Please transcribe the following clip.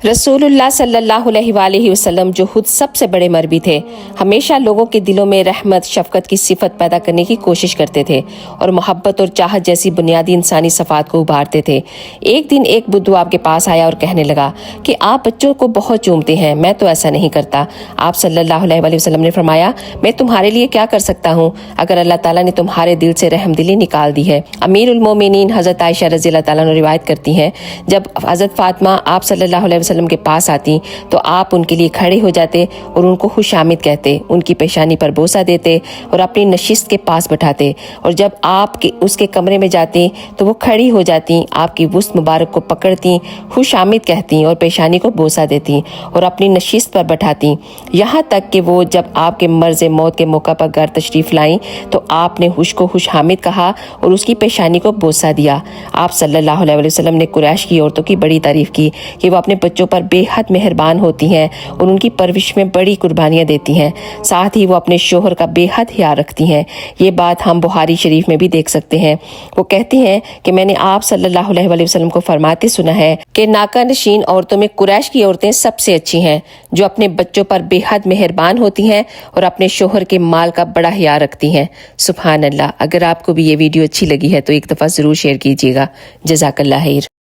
रसूलुल्लाह सल्लल्लाहु अलैहि वसल्लम जो खुद सबसे बड़े मरबी थे, हमेशा लोगों के दिलों में रहमत शफकत की सिफत पैदा करने की कोशिश करते थे और मोहब्बत और चाहत जैसी बुनियादी इंसानी सफ़ात को उभारते थे। एक दिन एक बुद्धू आपके पास आया और कहने लगा कि आप बच्चों को बहुत चूमते हैं, मैं तो ऐसा नहीं करता। आप सल्लल्लाहु अलैहि वसल्लम ने फरमाया, मैं तुम्हारे लिए क्या कर सकता हूँ अगर अल्लाह ताला ने तुम्हारे दिल से रहमदिली निकाल दी है। अमीरुल मोमिनीन हज़रत आयशा रज़ियल्लाहु ताला अन्हा रिवायत करती हैं, जब हज़रत फातिमा आप सल्लल्लाहु अलैहि वसल्लम के पास आती तो आप उनके लिए खड़े हो जाते और उनको खुशामिद कहते, उनकी पेशानी पर बोसा देते और अपनी नशिस्त के पास बैठाते, और जब आप उसके कमरे में जाती तो वो खड़ी हो जाती, आपकी वुस्त मुबारक को पकड़ती, खुशामिद कहती और पेशानी को बोसा देती और अपनी नशिस्त पर बैठाती। यहाँ तक कि वो जब आपके मर्ज़ मौत के मौका पर घर तशरीफ़ लाईं तो आपने हुश को खुशामिद कहा और उसकी पेशानी को बोसा दिया। आप सल्लल्लाहु अलैहि वसल्लम ने कुरैश की औरतों की बड़ी तारीफ़ की कि वो अपने बच्चों पर बेहद मेहरबान होती हैं और उनकी परवरिश में बड़ी कुर्बानियाँ देती हैं, साथ ही वो अपने शोहर का बेहद ख्याल रखती हैं। ये बात हम बुखारी शरीफ में भी देख सकते हैं। वो कहती हैं कि मैंने आप सल्लल्लाहु अलैहि वसल्लम को फरमाते सुना है कि नाका नशीन औरतों में कुरैश की औरतें सबसे अच्छी हैं, जो अपने बच्चों पर बेहद मेहरबान होती हैं और अपने शोहर के माल का बड़ा ख्याल रखती हैं। सुभान अल्लाह। अगर आपको भी ये वीडियो अच्छी लगी है तो एक दफ़ा ज़रूर शेयर कीजिएगा। जज़ाकल्लाह खैर।